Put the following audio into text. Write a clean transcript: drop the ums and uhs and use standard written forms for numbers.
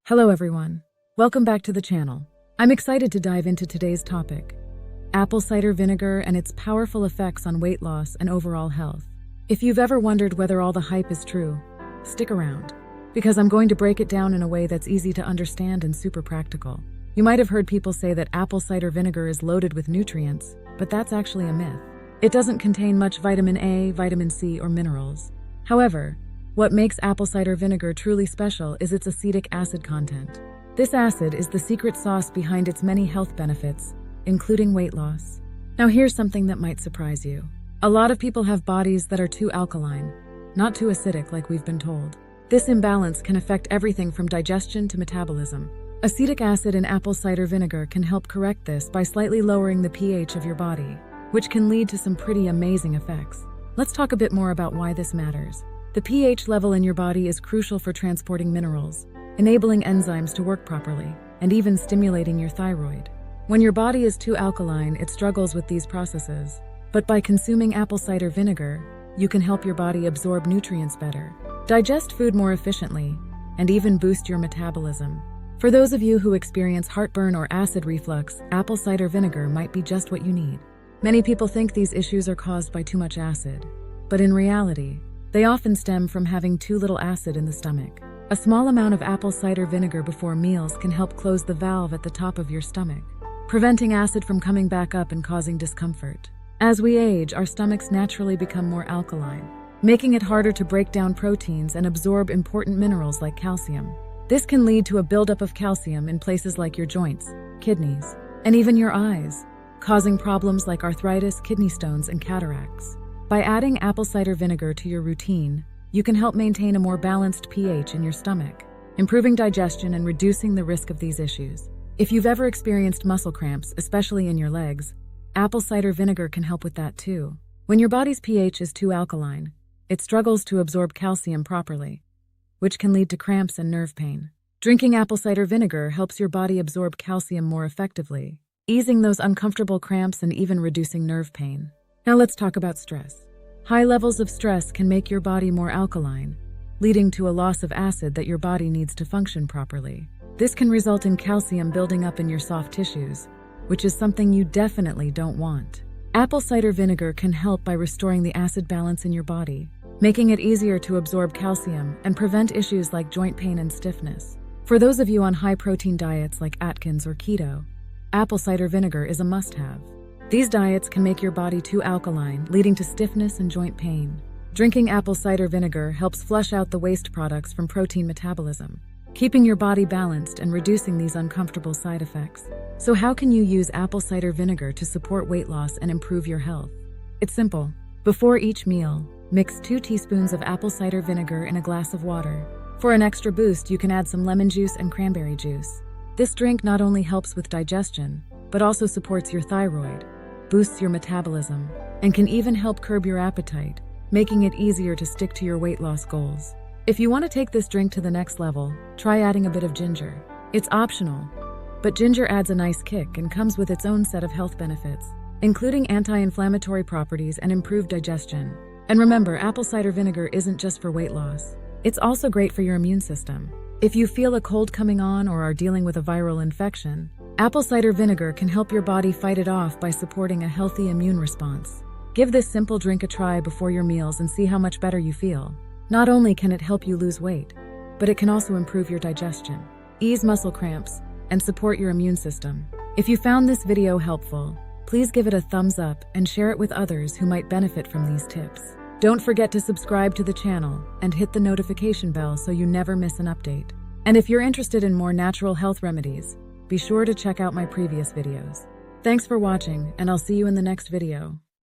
Hello everyone. Welcome back to the channel. I'm excited to dive into today's topic, apple cider vinegar and its powerful effects on weight loss and overall health. If you've ever wondered whether all the hype is true, stick around, because I'm going to break it down in a way that's easy to understand and super practical. You might have heard people say that apple cider vinegar is loaded with nutrients, but that's actually a myth. It doesn't contain much vitamin A, vitamin C, or minerals. However, what makes apple cider vinegar truly special is its acetic acid content. This acid is the secret sauce behind its many health benefits, including weight loss. Now here's something that might surprise you. A lot of people have bodies that are too alkaline, not too acidic like we've been told. This imbalance can affect everything from digestion to metabolism. Acetic acid in apple cider vinegar can help correct this by slightly lowering the pH of your body, which can lead to some pretty amazing effects. Let's talk a bit more about why this matters. The pH level in your body is crucial for transporting minerals, enabling enzymes to work properly, and even stimulating your thyroid. When your body is too alkaline, it struggles with these processes. But by consuming apple cider vinegar, you can help your body absorb nutrients better, digest food more efficiently, and even boost your metabolism. For those of you who experience heartburn or acid reflux, apple cider vinegar might be just what you need. Many people think these issues are caused by too much acid, but in reality, they often stem from having too little acid in the stomach. A small amount of apple cider vinegar before meals can help close the valve at the top of your stomach, preventing acid from coming back up and causing discomfort. As we age, our stomachs naturally become more alkaline, making it harder to break down proteins and absorb important minerals like calcium. This can lead to a buildup of calcium in places like your joints, kidneys, and even your eyes, causing problems like arthritis, kidney stones, and cataracts. By adding apple cider vinegar to your routine, you can help maintain a more balanced pH in your stomach, improving digestion and reducing the risk of these issues. If you've ever experienced muscle cramps, especially in your legs, apple cider vinegar can help with that too. When your body's pH is too alkaline, it struggles to absorb calcium properly, which can lead to cramps and nerve pain. Drinking apple cider vinegar helps your body absorb calcium more effectively, easing those uncomfortable cramps and even reducing nerve pain. Now let's talk about stress. High levels of stress can make your body more alkaline, leading to a loss of acid that your body needs to function properly. This can result in calcium building up in your soft tissues, which is something you definitely don't want. Apple cider vinegar can help by restoring the acid balance in your body, making it easier to absorb calcium and prevent issues like joint pain and stiffness. For those of you on high-protein diets like Atkins or keto, apple cider vinegar is a must-have. These diets can make your body too alkaline, leading to stiffness and joint pain. Drinking apple cider vinegar helps flush out the waste products from protein metabolism, keeping your body balanced and reducing these uncomfortable side effects. So how can you use apple cider vinegar to support weight loss and improve your health? It's simple. Before each meal, mix 2 teaspoons of apple cider vinegar in a glass of water. For an extra boost, you can add some lemon juice and cranberry juice. This drink not only helps with digestion, but also supports your thyroid, boosts your metabolism, and can even help curb your appetite, making it easier to stick to your weight loss goals. If you want to take this drink to the next level, try adding a bit of ginger. It's optional, but ginger adds a nice kick and comes with its own set of health benefits, including anti-inflammatory properties and improved digestion. And remember, apple cider vinegar isn't just for weight loss. It's also great for your immune system. If you feel a cold coming on or are dealing with a viral infection, apple cider vinegar can help your body fight it off by supporting a healthy immune response. Give this simple drink a try before your meals and see how much better you feel. Not only can it help you lose weight, but it can also improve your digestion, ease muscle cramps, and support your immune system. If you found this video helpful, please give it a thumbs up and share it with others who might benefit from these tips. Don't forget to subscribe to the channel and hit the notification bell so you never miss an update. And if you're interested in more natural health remedies, be sure to check out my previous videos. Thanks for watching, and I'll see you in the next video.